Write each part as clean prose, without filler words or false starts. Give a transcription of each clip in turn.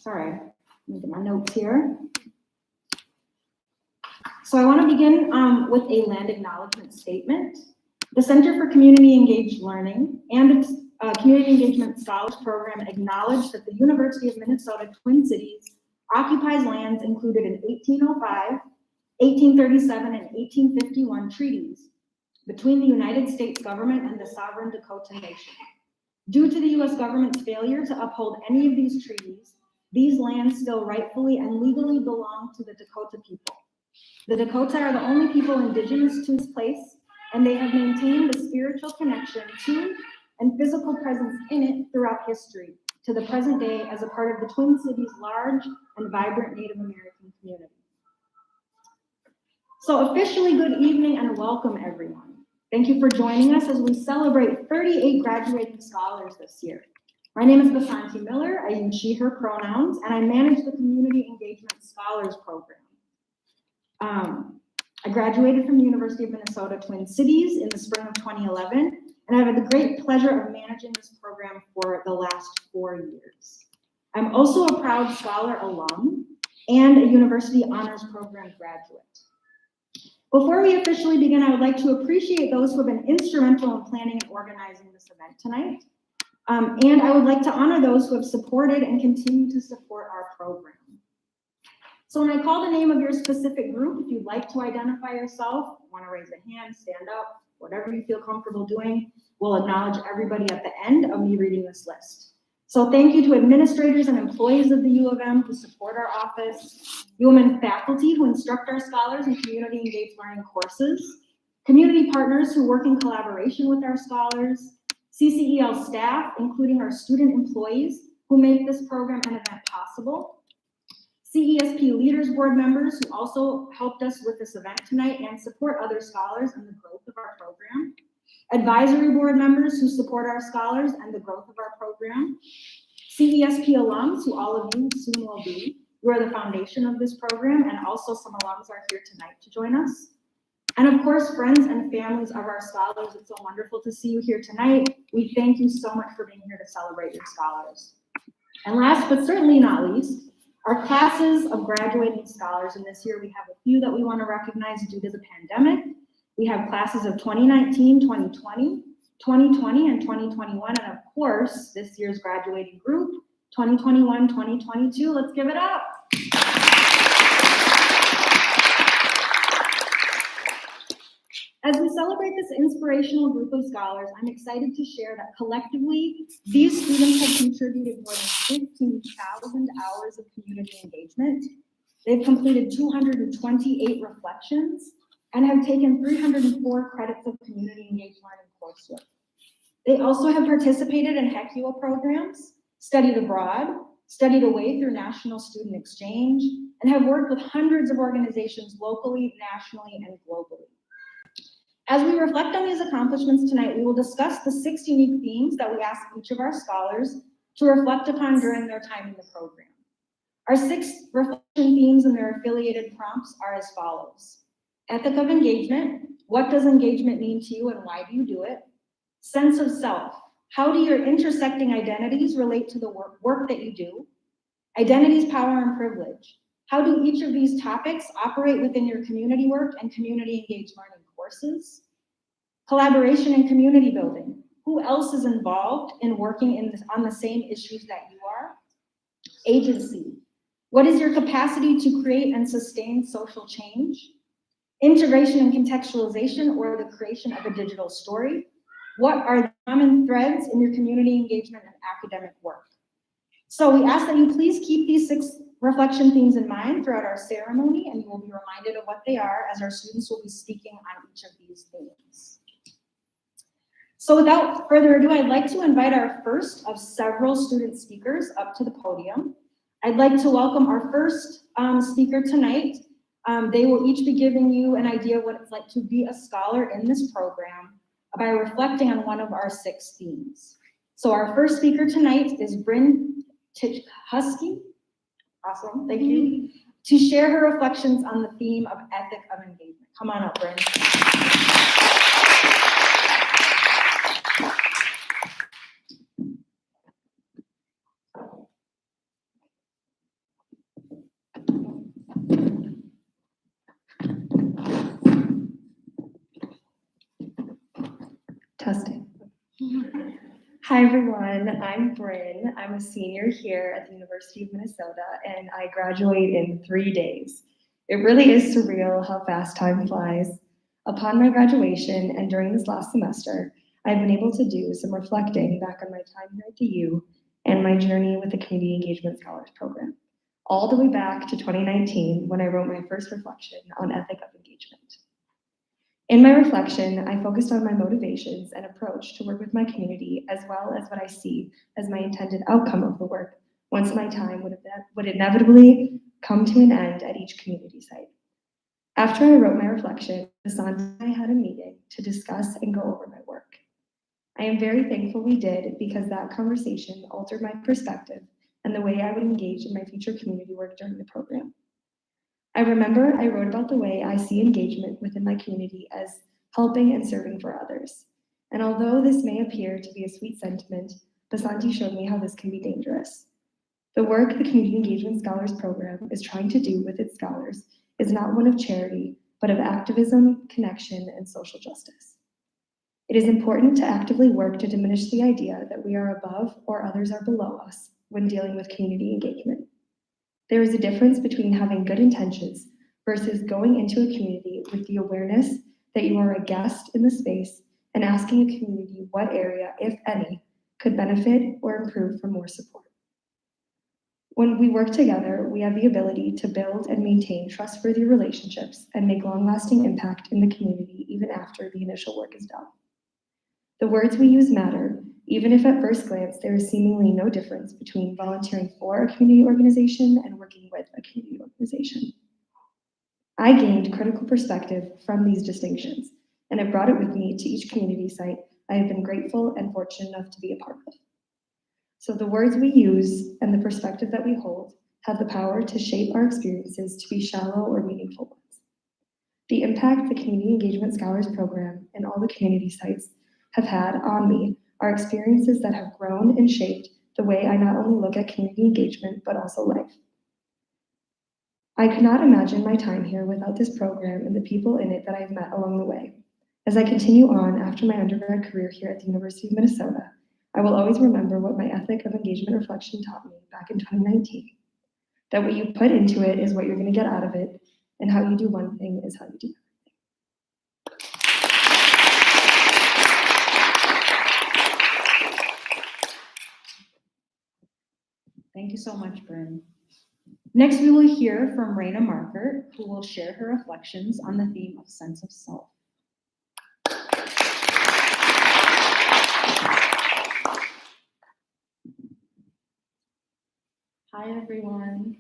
Sorry, let me get my notes here. So I want to begin with a land acknowledgement statement. The Center for Community Engaged Learning and its Community Engagement Scholars Program acknowledge that the University of Minnesota Twin Cities occupies lands included in 1805, 1837, and 1851 treaties between the United States government and the sovereign Dakota Nation. Due to the U.S. government's failure to uphold any of these treaties, these lands still rightfully and legally belong to the Dakota people. The Dakota are the only people indigenous to this place, and they have maintained the spiritual connection to and physical presence in it throughout history to the present day as a part of the Twin Cities' large and vibrant Native American community. So officially, good evening and welcome, everyone. Thank you for joining us as we celebrate 38 graduating scholars this year. My name is Basanti Miller. I use she, her pronouns, and I manage the Community Engagement Scholars Program. I graduated from the University of Minnesota Twin Cities in the spring of 2011, and I've had the great pleasure of managing this program for the last 4 years. I'm also a proud Scholar alum and a University Honors Program graduate. Before we officially begin, I would like to appreciate those who have been instrumental in planning and organizing this event tonight. And I would like to honor those who have supported and continue to support our program. So when I call the name of your specific group, if you'd like to identify yourself, want to raise a hand, stand up, whatever you feel comfortable doing, we'll acknowledge everybody at the end of me reading this list. So thank you to administrators and employees of the U of M who support our office, UMN faculty who instruct our scholars in community engaged learning courses, community partners who work in collaboration with our scholars, CCEL staff, including our student employees who make this program and event possible, CESP Leaders Board members who also helped us with this event tonight and support other scholars and the growth of our program, advisory board members who support our scholars and the growth of our program, CESP alums, who all of you soon will be, who are the foundation of this program, and also some alums are here tonight to join us. And of course, friends and families of our scholars, it's so wonderful to see you here tonight. We thank you so much for being here to celebrate your scholars. And last but certainly not least, our classes of graduating scholars, and this year we have a few that we want to recognize due to the pandemic. We have classes of 2019, 2020, 2020, and 2021, and of course, this year's graduating group, 2021, 2022. Let's give it up. As we celebrate this inspirational group of scholars, I'm excited to share that collectively, these students have contributed more than 15,000 hours of community engagement. They've completed 228 reflections and have taken 304 credits of community engaged learning coursework. They also have participated in HECUA programs, studied abroad, studied away through national student exchange, and have worked with hundreds of organizations locally, nationally, and globally. As we reflect on these accomplishments tonight, we will discuss the 6 unique themes that we ask each of our scholars to reflect upon during their time in the program. Our 6 reflection themes and their affiliated prompts are as follows. Ethic of engagement. What does engagement mean to you and why do you do it? Sense of self. How do your intersecting identities relate to the work that you do? Identities, power, and privilege. How do each of these topics operate within your community work and community engaged learning courses? Collaboration and community building. Who else is involved in working on the same issues that you are? Agency. What is your capacity to create and sustain social change? Integration and contextualization, or the creation of a digital story. What are the common threads in your community engagement and academic work? So we ask that you please keep these 6 reflection themes in mind throughout our ceremony, and you will be reminded of what they are as our students will be speaking on each of these themes. So without further ado, I'd like to invite our first of several student speakers up to the podium. I'd like to welcome our first speaker tonight. They will each be giving you an idea of what it's like to be a scholar in this program by reflecting on one of our 6 themes. So our first speaker tonight is Brynn Husky. Awesome, thank you. To share her reflections on the theme of ethic of engagement. Come on up, Brynn. Testing. Hi everyone, I'm Brynn. I'm a senior here at the University of Minnesota and I graduate in 3 days. It really is surreal how fast time flies. Upon my graduation and during this last semester, I've been able to do some reflecting back on my time here at the U and my journey with the Community Engagement Scholars Program, all the way back to 2019 when I wrote my first reflection on ethic of engagement. In my reflection, I focused on my motivations and approach to work with my community, as well as what I see as my intended outcome of the work once my time would inevitably come to an end at each community site. After I wrote my reflection, Basant and I had a meeting to discuss and go over my work. I am very thankful we did because that conversation altered my perspective and the way I would engage in my future community work during the program. I remember I wrote about the way I see engagement within my community as helping and serving for others. And although this may appear to be a sweet sentiment, Basanti showed me how this can be dangerous. The work the Community Engagement Scholars Program is trying to do with its scholars is not one of charity, but of activism, connection, and social justice. It is important to actively work to diminish the idea that we are above or others are below us when dealing with community engagement. There is a difference between having good intentions versus going into a community with the awareness that you are a guest in the space and asking a community what area, if any, could benefit or improve from more support. When we work together, we have the ability to build and maintain trustworthy relationships and make long-lasting impact in the community even after the initial work is done. The words we use matter, even if at first glance there is seemingly no difference between volunteering for a community organization and working with a community organization. I gained critical perspective from these distinctions, and have brought it with me to each community site I have been grateful and fortunate enough to be a part of. So the words we use and the perspective that we hold have the power to shape our experiences to be shallow or meaningful ones. The impact the Community Engagement Scholars Program and all the community sites have had on me are experiences that have grown and shaped the way I not only look at community engagement, but also life. I could not imagine my time here without this program and the people in it that I've met along the way. As I continue on after my undergrad career here at the University of Minnesota, I will always remember what my ethic of engagement reflection taught me back in 2019, that what you put into it is what you're going to get out of it, and how you do one thing is how you do. Thank you so much, Brynn. Next, we will hear from Raina Marker, who will share her reflections on the theme of sense of self. Hi, everyone.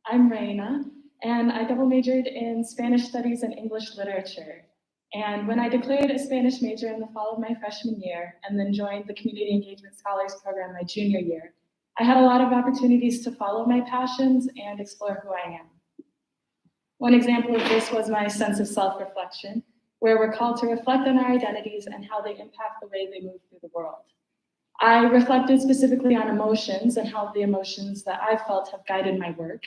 I'm Raina, and I double majored in Spanish Studies and English Literature. And when I declared a Spanish major in the fall of my freshman year, and then joined the Community Engagement Scholars Program my junior year, I had a lot of opportunities to follow my passions and explore who I am. One example of this was my sense of self-reflection, where we're called to reflect on our identities and how they impact the way they move through the world. I reflected specifically on emotions and how the emotions that I felt have guided my work.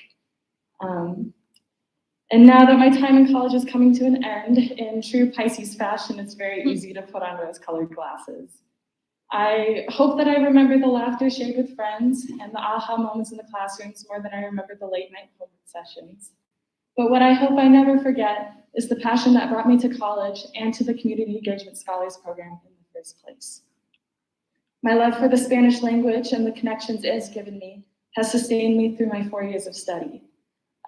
And now that my time in college is coming to an end, in true Pisces fashion, it's very easy to put on rose-colored glasses. I hope that I remember the laughter shared with friends and the aha moments in the classrooms more than I remember the late-night homework sessions. But what I hope I never forget is the passion that brought me to college and to the Community Engagement Scholars Program in the first place. My love for the Spanish language and the connections it has given me has sustained me through my 4 years of study.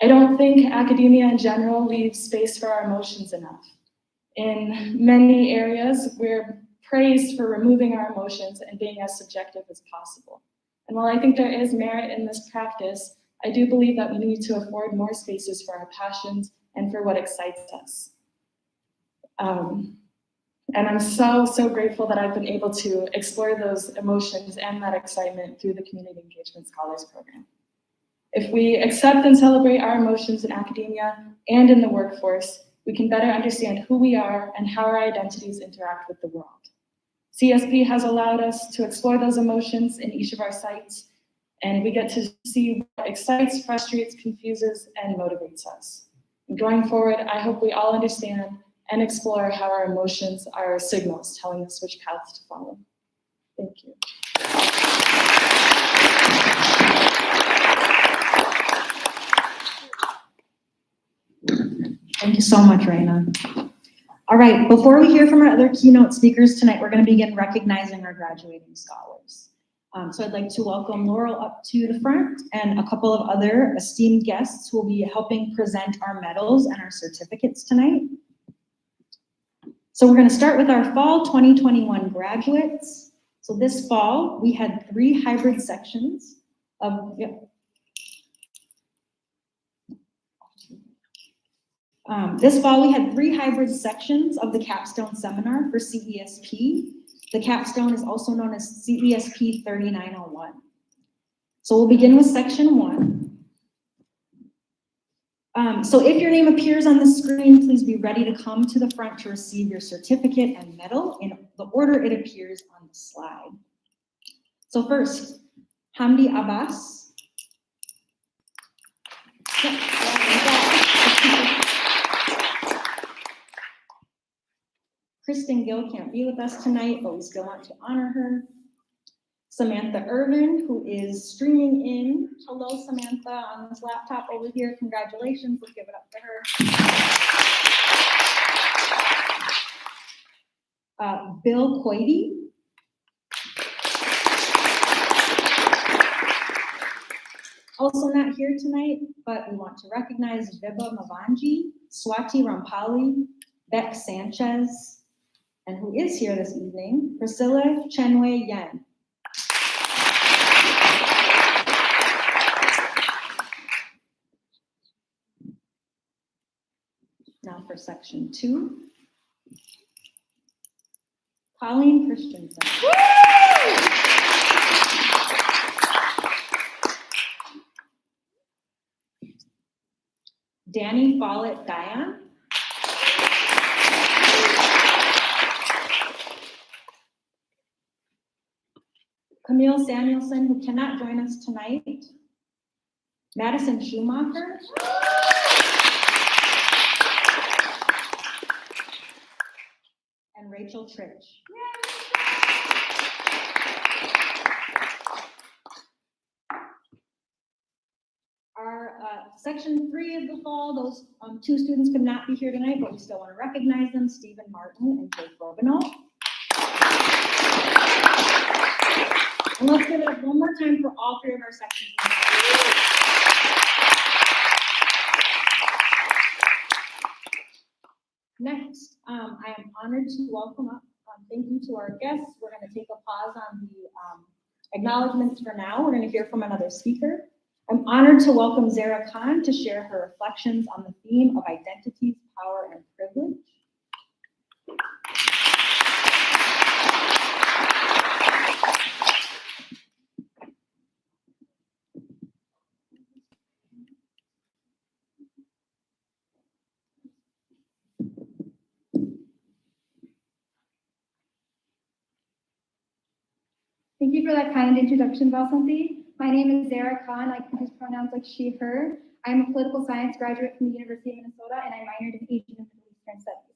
I don't think academia in general leaves space for our emotions enough. In many areas, we're praised for removing our emotions and being as subjective as possible. And while I think there is merit in this practice, I do believe that we need to afford more spaces for our passions and for what excites us. And I'm so grateful that I've been able to explore those emotions and that excitement through the Community Engagement Scholars Program. If we accept and celebrate our emotions in academia and in the workforce, we can better understand who we are and how our identities interact with the world. CSP has allowed us to explore those emotions in each of our sites, and we get to see what excites, frustrates, confuses, and motivates us. And going forward, I hope we all understand and explore how our emotions are signals telling us which paths to follow. Thank you. Thank you so much, Raina. All right, before we hear from our other keynote speakers tonight, we're going to begin recognizing our graduating scholars. So I'd like to welcome Laurel up to the front and a couple of other esteemed guests who will be helping present our medals and our certificates tonight. So we're going to start with our fall 2021 graduates. So this fall, we had 3 hybrid sections of, this fall, we had 3 hybrid sections of the capstone seminar for CESP. The capstone is also known as CESP 3901. So we'll begin with section 1. So if your name appears on the screen, please be ready to come to the front to receive your certificate and medal in the order it appears on the slide. So first, Hamdi Abbas. Kristen Gill can't be with us tonight, but we still want to honor her. Samantha Irvin, who is streaming in. Hello, Samantha, on this laptop over here. Congratulations, let's give it up for her. Bill Coity. Also not here tonight, but we want to recognize Vibha Mavanji, Swati Rampali, Beck Sanchez, and who is here this evening, Priscilla Chenwei Yen. Now for section 2. Colleen Christensen. Danny Falett Dyer. Camille Samuelson, who cannot join us tonight. Madison Schumacher. And Rachel Trich. Our section 3 of the fall, those 2 students could not be here tonight, but we still want to recognize them, Stephen Martin and Jake Robinall. And let's give it up one more time for all 3 of our sections. Next, I am honored to welcome up, thank you to our guests. We're going to take a pause on the acknowledgements for now. We're going to hear from another speaker. I'm honored to welcome Zara Khan to share her reflections on the theme of identities, power, and privilege. Thank you for that kind introduction, Vasanthi. My name is Zara Khan. I can use pronouns like she, her. I'm a political science graduate from the University of Minnesota, and I minored in Asian and Middle Eastern Studies.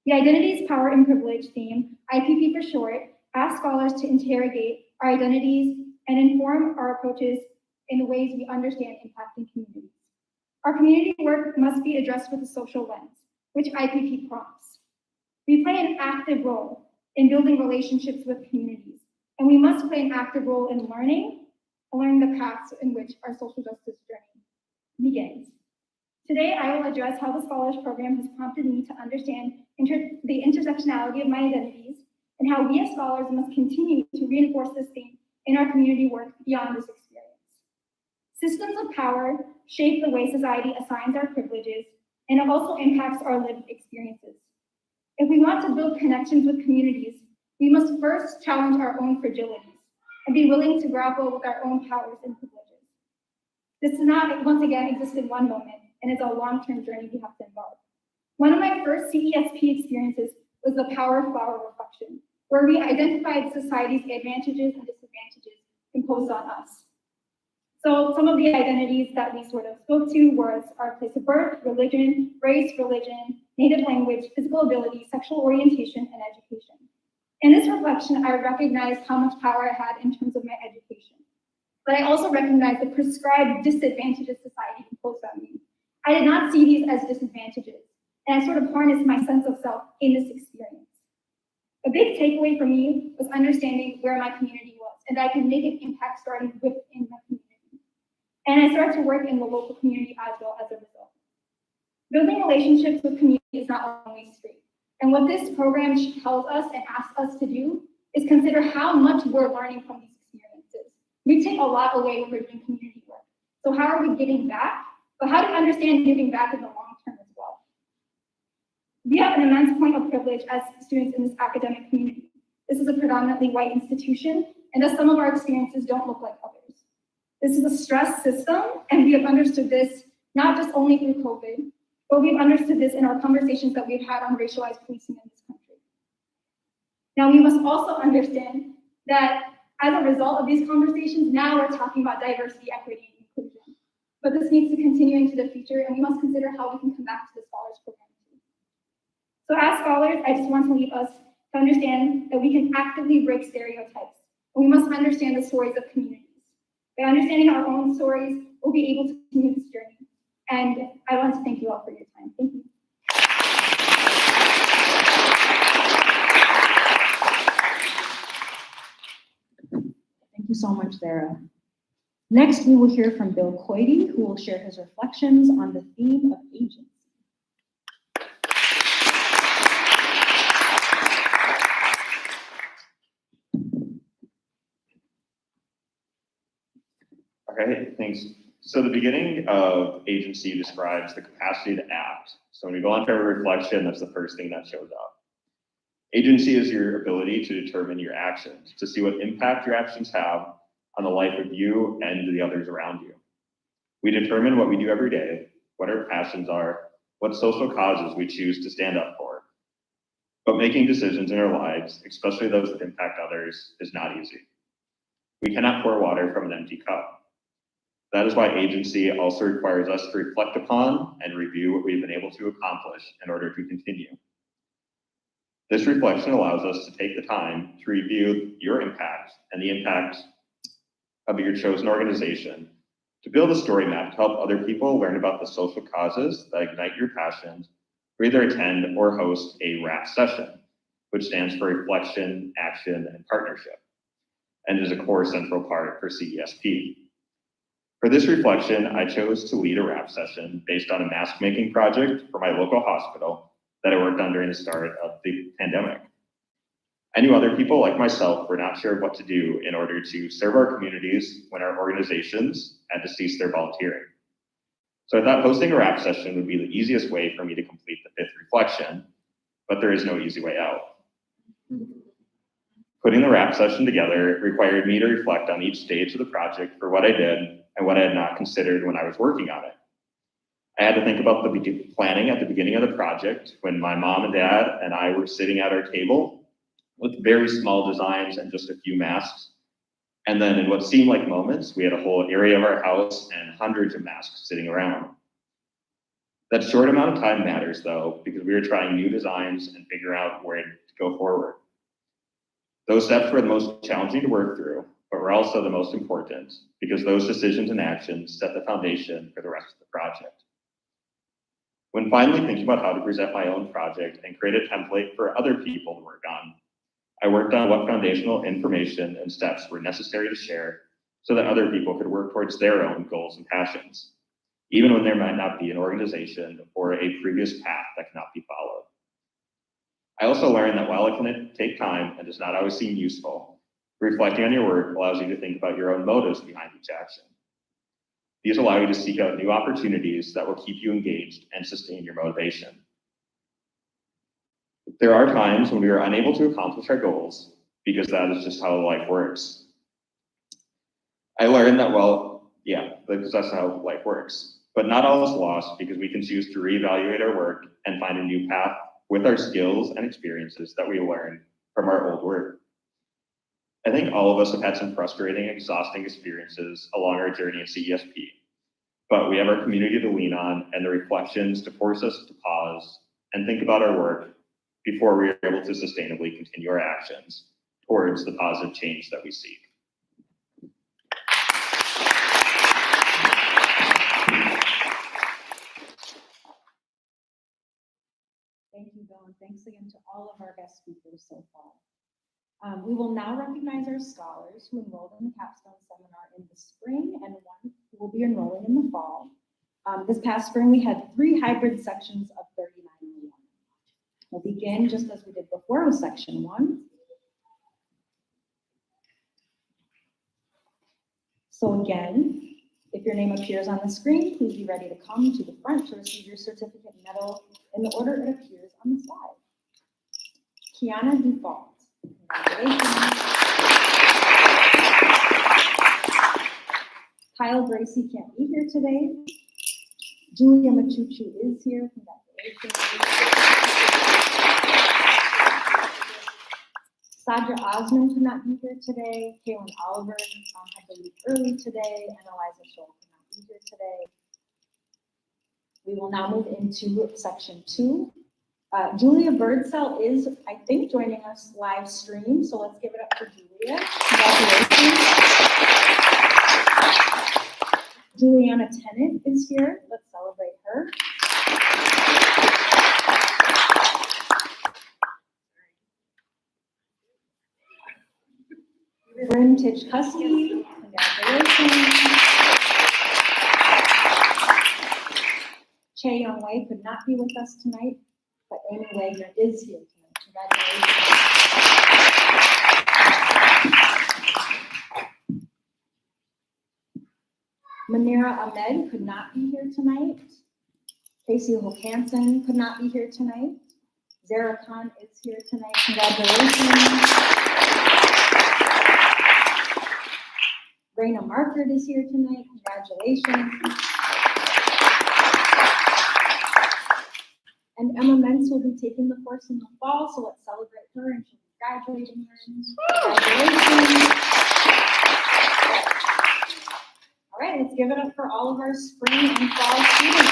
The Identities, Power, and Privilege theme, IPP for short, asks scholars to interrogate our identities and inform our approaches in the ways we understand impacting communities. Our community work must be addressed with a social lens, which IPP prompts. We play an active role in building relationships with communities, and we must play an active role in learning the paths in which our social justice journey begins. Today, I will address how the Scholars Program has prompted me to understand the intersectionality of my identities and how we as scholars must continue to reinforce this theme in our community work beyond this experience. Systems of power shape the way society assigns our privileges, and it also impacts our lived experiences. If we want to build connections with communities, we must first challenge our own fragilities and be willing to grapple with our own powers and privileges. This does not, once again, exist in one moment, and is a long-term journey we have to embark. One of my first CESP experiences was the Power of Flower reflection, where we identified society's advantages and disadvantages imposed on us. So some of the identities that we sort of spoke to was our place of birth, religion, race, native language, physical ability, sexual orientation, and education. In this reflection, I recognized how much power I had in terms of my education. But I also recognized the prescribed disadvantages society imposed on me. I did not see these as disadvantages, and I sort of harnessed my sense of self in this experience. A big takeaway for me was understanding where my community was, and that I could make an impact starting within my community. And I started to work in the local community as well as a result. Building relationships with community is not always straight. And what this program tells us and asks us to do is consider how much we're learning from these experiences. We take a lot away when we're doing community work. So how are we giving back? But how do we understand giving back in the long term as well? We have an immense point of privilege as students in this academic community. This is a predominantly white institution, and thus some of our experiences don't look like others. This is a stress system, and we have understood this not just only through COVID, but we've understood this in our conversations that we've had on racialized policing in this country. Now, we must also understand that as a result of these conversations, now we're talking about diversity, equity, and inclusion. But this needs to continue into the future, and we must consider how we can come back to the Scholars Program too. So as scholars, I just want to leave us to understand that we can actively break stereotypes, and we must understand the stories of communities. By understanding our own stories, we'll be able to continue this journey. And I want to thank you all for your time. Thank you. Thank you so much, Sarah. Next, we will hear from Bill Coity, who will share his reflections on the theme of agency. Okay, thanks. So the beginning of agency describes the capacity to act. So when we go on to a reflection, that's the first thing that shows up. Agency is your ability to determine your actions, to see what impact your actions have on the life of you and the others around you. We determine what we do every day, what our passions are, what social causes we choose to stand up for. But making decisions in our lives, especially those that impact others, is not easy. We cannot pour water from an empty cup. That is why agency also requires us to reflect upon and review what we've been able to accomplish in order to continue. This reflection allows us to take the time to review your impact and the impact of your chosen organization, to build a story map to help other people learn about the social causes that ignite your passions, or either attend or host a RAP session, which stands for Reflection, Action, and Partnership, and is a core central part for CESP. For this reflection, I chose to lead a RAP session based on a mask making project for my local hospital that I worked on during the start of the pandemic. I knew other people like myself were not sure what to do in order to serve our communities when our organizations had to cease their volunteering. So I thought hosting a RAP session would be the easiest way for me to complete the fifth reflection, but there is no easy way out. Putting the RAP session together required me to reflect on each stage of the project for what I did and what I had not considered when I was working on it. I had to think about the planning at the beginning of the project when my mom and dad and I were sitting at our table with very small designs and just a few masks. And then in what seemed like moments, we had a whole area of our house and hundreds of masks sitting around. That short amount of time matters though, because we were trying new designs and figure out where to go forward. Those steps were the most challenging to work through, but were also the most important because those decisions and actions set the foundation for the rest of the project. When finally thinking about how to present my own project and create a template for other people to work on, I worked on what foundational information and steps were necessary to share so that other people could work towards their own goals and passions, even when there might not be an organization or a previous path that cannot be followed. I also learned that while it can take time and does not always seem useful, reflecting on your work allows you to think about your own motives behind each action. These allow you to seek out new opportunities that will keep you engaged and sustain your motivation. There are times when we are unable to accomplish our goals because that is just how life works. I learned that, because that's how life works. But not all is lost because we can choose to reevaluate our work and find a new path with our skills and experiences that we learned from our old work. I think all of us have had some frustrating, exhausting experiences along our journey at CESP, but we have our community to lean on and the reflections to force us to pause and think about our work before we are able to sustainably continue our actions towards the positive change that we seek. Thank you, Bill, and thanks again to all of our guest speakers so far. We will now recognize our scholars who enrolled in the capstone seminar in the spring and one who will be enrolling in the fall. This past spring, we had 3 hybrid sections of 3901. We'll begin just as we did before with section 1. So again, if your name appears on the screen, please be ready to come to the front to receive your certificate and medal in the order it appears on the slide. Kiana Default. Congratulations. Kyle Gracie can't be here today. Julia Machuchu is here. Congratulations. Sadra Osmond could not be here today. Kaylin Oliver had to leave early today, and Eliza Scholl could not be here today. We will now move into section 2. Julia Birdsell is, I think, joining us live stream, so let's give it up for Julia. Congratulations. Juliana Tennant is here. Let's celebrate her. Brynn Husky, congratulations. Che Young Wei could not be with us tonight, but Amy Wagner is here tonight. Congratulations. Manira Ahmed could not be here tonight. Casey Hokanson could not be here tonight. Zara Khan is here tonight. Congratulations. Raina Markert is here tonight. Congratulations. And Emma Mentz will be taking the course in the fall, so let's celebrate her, and she'll be graduating her. Congratulations. All right, let's give it up for all of our spring and fall students.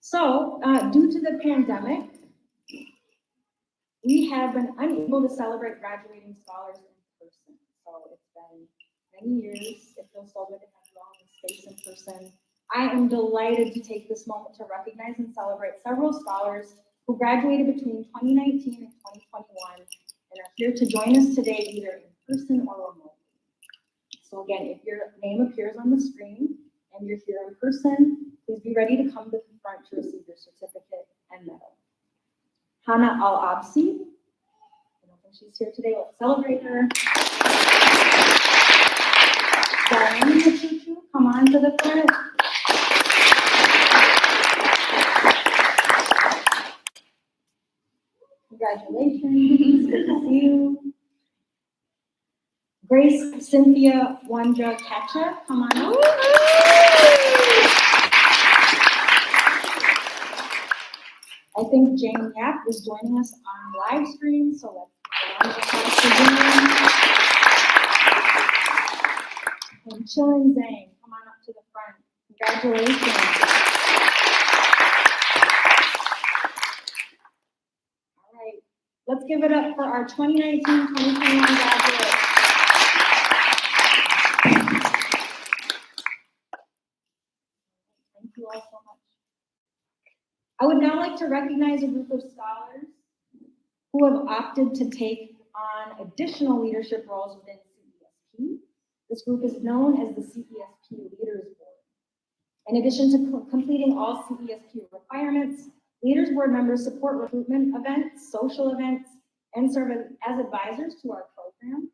So, due to the pandemic, we have been unable to celebrate graduating scholars in person. So it's been many years. It feels so good to have you all in space in person. I am delighted to take this moment to recognize and celebrate several scholars who graduated between 2019 and 2021 and are here to join us today either in person or remotely. So again, if your name appears on the screen and you're here in person, please be ready to come to the front to receive your certificate and medal. Hannah Al-Absi, I don't think she's here today, let's celebrate her. Diane Machuchu, come on to the front. Congratulations, good to see you. Grace Cynthia Wandra Catcher, come on up. I think Jane Yap is joining us on live stream, so let's give a round of applause for Jane. And Chillin Zhang, come on up to the front. Congratulations. All right, let's give it up for our 2019-2021 graduates. Thank you all so much. I would now like to recognize a group of scholars who have opted to take on additional leadership roles within CESP. This group is known as the CESP Leaders Board. In addition to completing all CESP requirements, Leaders Board members support recruitment events, social events, and serve as advisors to our program.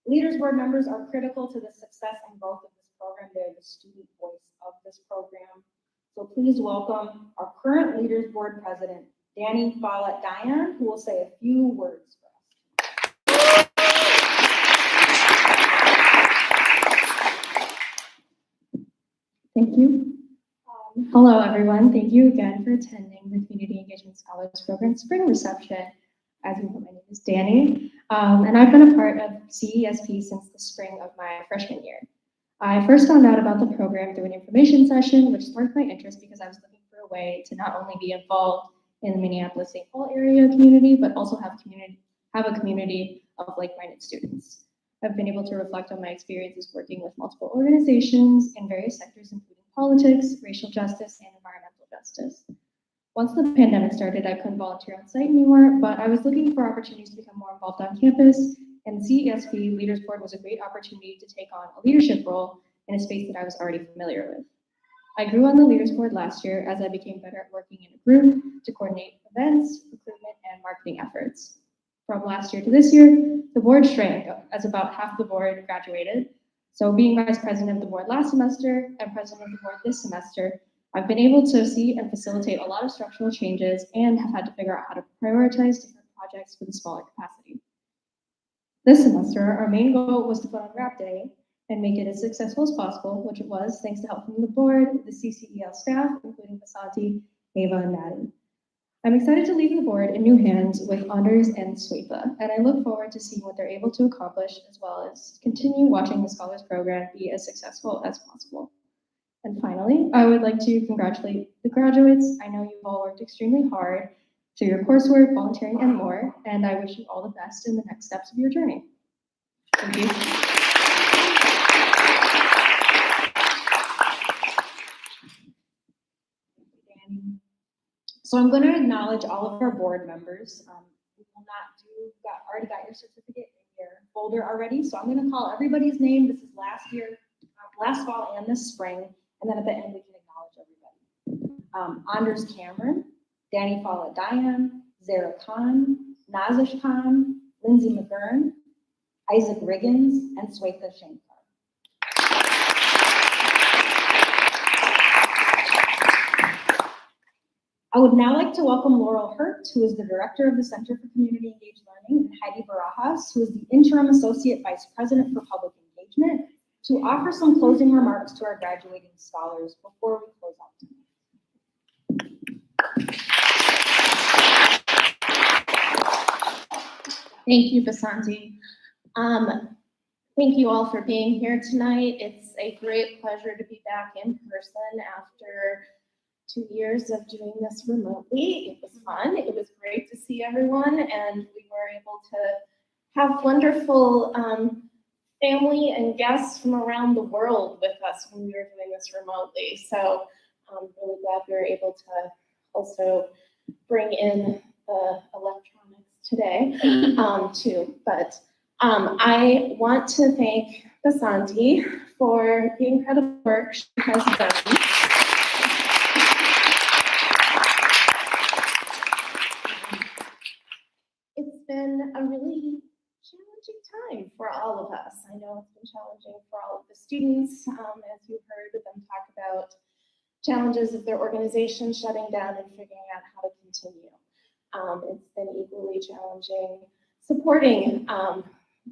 Leaders Board members are critical to the success and growth of this program. They're the student voice of this program. So please welcome our current Leaders Board President, Danny Falett Dyer, who will say a few words for us. Thank you. Hello, everyone. Thank you again for attending the Community Engagement Scholars Program Spring Reception. As you know, my name is Danny, and I've been a part of CESP since the spring of my freshman year. I first found out about the program through an information session, which sparked my interest because I was looking for a way to not only be involved in the Minneapolis-St. Paul area community, but also have a community of like-minded students. I've been able to reflect on my experiences working with multiple organizations in various sectors, including politics, racial justice, and environmental justice. Once the pandemic started, I couldn't volunteer on site anymore, but I was looking for opportunities to become more involved on campus, and the CESP Leaders Board was a great opportunity to take on a leadership role in a space that I was already familiar with. I grew on the Leaders Board last year as I became better at working in a group to coordinate events, recruitment, and marketing efforts. From last year to this year, the board shrank as about half the board graduated. So being vice president of the board last semester and president of the board this semester, I've been able to see and facilitate a lot of structural changes and have had to figure out how to prioritize different projects for the smaller capacity. This semester, our main goal was to put on Wrap Day and make it as successful as possible, which it was thanks to help from the board, the CCEL staff, including Vasanti, Ava, and Maddie. I'm excited to leave the board in new hands with Anders and Swetha, and I look forward to seeing what they're able to accomplish, as well as continue watching the Scholars Program be as successful as possible. And finally, I would like to congratulate the graduates. I know you've all worked extremely hard through your coursework, volunteering, and more, and I wish you all the best in the next steps of your journey. Thank you. So I'm going to acknowledge all of our board members. We will not do, already got your certificate in your folder already. So I'm going to call everybody's name. This is last year, last fall and this spring. And then at the end, we can acknowledge everybody. Anders Cameron, Danny Falett Dyer, Zara Khan, Nazish Khan, Lindsay McGurn, Isaac Riggins, and Swetha Shankar. I would now like to welcome Laurel Hurt, who is the Director of the Center for Community Engaged Learning, and Heidi Barajas, who is the Interim Associate Vice President for Public Engagement, to offer some closing remarks to our graduating scholars before we close out tonight. Thank you, Vasanti. Thank you all for being here tonight. It's a great pleasure to be back in person after 2 years of doing this remotely. It was fun. It was great to see everyone, and we were able to have wonderful family and guests from around the world with us when we were doing this remotely. So I'm really glad we were able to also bring in the electronics today too. But I want to thank Vasanti for the incredible work she has done. It's been a really challenging time for all of us. I know it's been challenging for all of the students, as you heard them talk about challenges of their organization shutting down and figuring out how to continue. It's been equally challenging supporting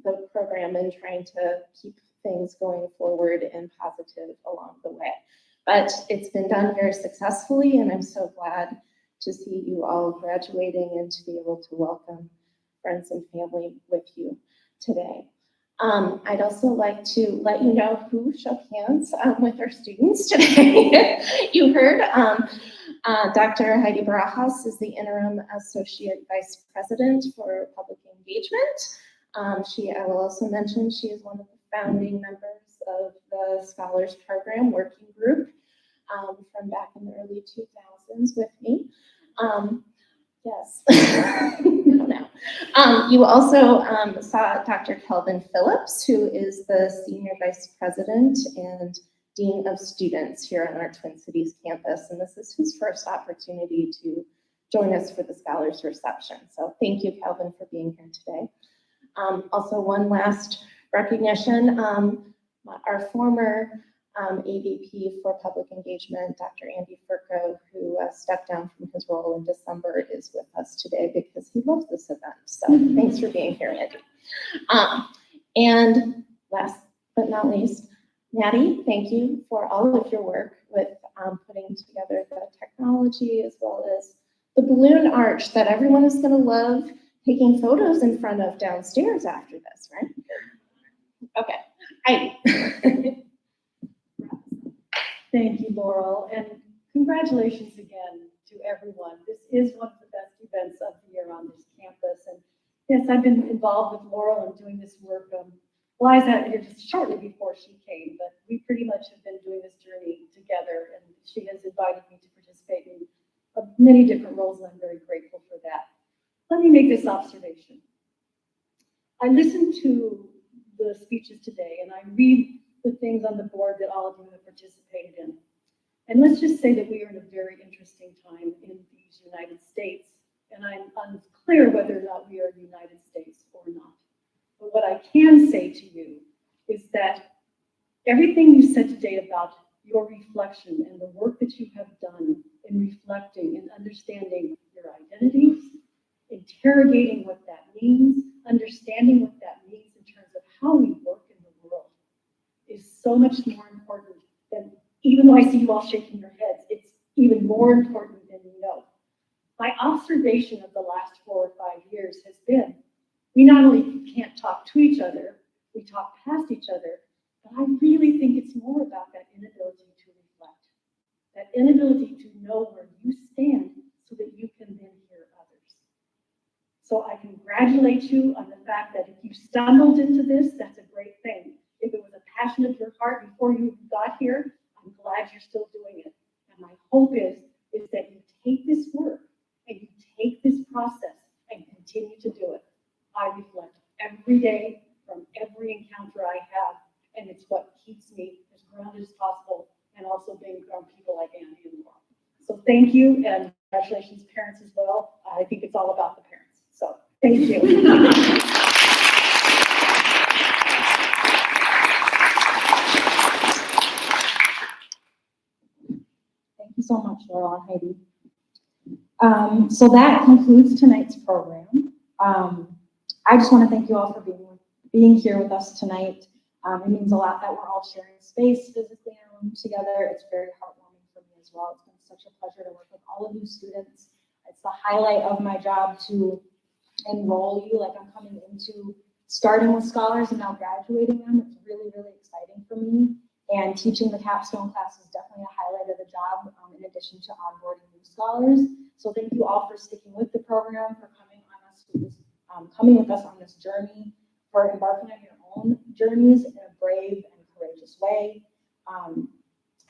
the program and trying to keep things going forward and positive along the way. But it's been done very successfully, and I'm so glad to see you all graduating and to be able to welcome friends and family with you today. I'd also like to let you know who shook hands with our students today. You heard Dr. Heidi Barajas is the Interim Associate Vice President for Public Engagement. I will also mention she is one of the founding members of the Scholars Program Working Group from back in the early 2000s with me. Yes, no. You also saw Dr. Kelvin Phillips, who is the Senior Vice President and Dean of Students here on our Twin Cities campus, and this is his first opportunity to join us for the Scholars Reception. So thank you, Kelvin, for being here today. Also, one last recognition, our former AVP for Public Engagement, Dr. Andy Furco, who stepped down from his role in December, is with us today because he loves this event. So thanks for being here, Andy. And last but not least, Natty, thank you for all of your work with putting together the technology as well as the balloon arch that everyone is going to love taking photos in front of downstairs after this, right? Okay. Heidi. Thank you, Laurel, and congratulations again to everyone. This is one of the best events of the year on this campus. And yes, I've been involved with Laurel and doing this work. Liza got here just shortly before she came, but we pretty much have been doing this journey together, and she has invited me to participate in many different roles, and I'm very grateful for that. Let me make this observation. I listened to the speeches today, and I read the things on the board that all of you have participated in. And let's just say that we are in a very interesting time in these United States, and I'm unclear whether or not we are the United States or not. But what I can say to you is that everything you said today about your reflection and the work that you have done in reflecting and understanding your identities, interrogating what that means, understanding what that means in terms of how we work in the world, is so much more important than, even though I see you all shaking your heads, it's even more important than you know. My observation of the last 4 or 5 years has been, we not only can't talk to each other, we talk past each other, but I really think it's more about that inability to reflect, that inability to know where you stand so that you can then hear others. So I congratulate you on the fact that if you stumbled into this, that's a great thing. If it was a passion of your heart before you got here, I'm glad you're still doing it. And my hope is that you take this work and you take this process and continue to do it. I reflect every day from every encounter I have, and it's what keeps me as grounded as possible and also being around people like Annie and Laura. So thank you, and congratulations parents as well. I think it's all about the parents. So thank you. Thank you so much, Laurel and Heidi. So that concludes tonight's program. I just want to thank you all for being here with us tonight. It means a lot that we're all sharing space physically in a room together. It's very heartwarming for me as well. It's been such a pleasure to work with all of you students. It's the highlight of my job to enroll you, like I'm coming into starting with scholars and now graduating them. It's really, really exciting for me. And teaching the capstone class is definitely a highlight of the job, in addition to onboarding new scholars. So thank you all for sticking with the program, for coming with us on this journey, for embarking on your own journeys in a brave and courageous way.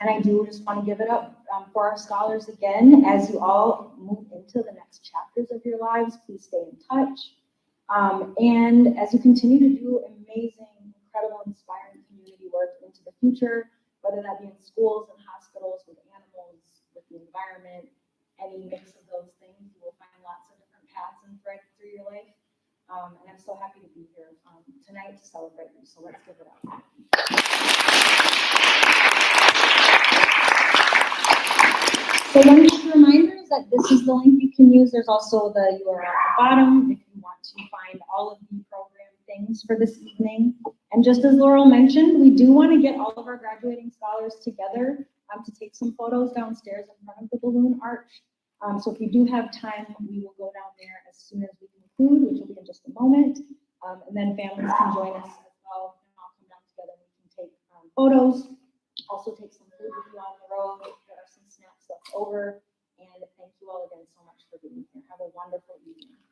And I do just want to give it up for our scholars again. As you all move into the next chapters of your lives, please stay in touch. And as you continue to do amazing, incredible, inspiring community work into the future, whether that be in schools and hospitals, with animals, with the environment, any mix of those things, you will find lots of different paths and threads through your life. And I'm so happy to be here tonight to celebrate you. So let's give it up. So one just reminder is that this is the link you can use. There's also the URL at the bottom if you want to find all of the program things for this evening. And just as Laurel mentioned, we do want to get all of our graduating scholars together to take some photos downstairs in front of the balloon arch. So if you do have time, we will go down there as soon as we conclude, which will be in just a moment. And then families can join us as well. And all come down together and we can take photos. Also take some food with you on the road. There are some snacks left over. And thank you all again so much for being here. Have a wonderful evening.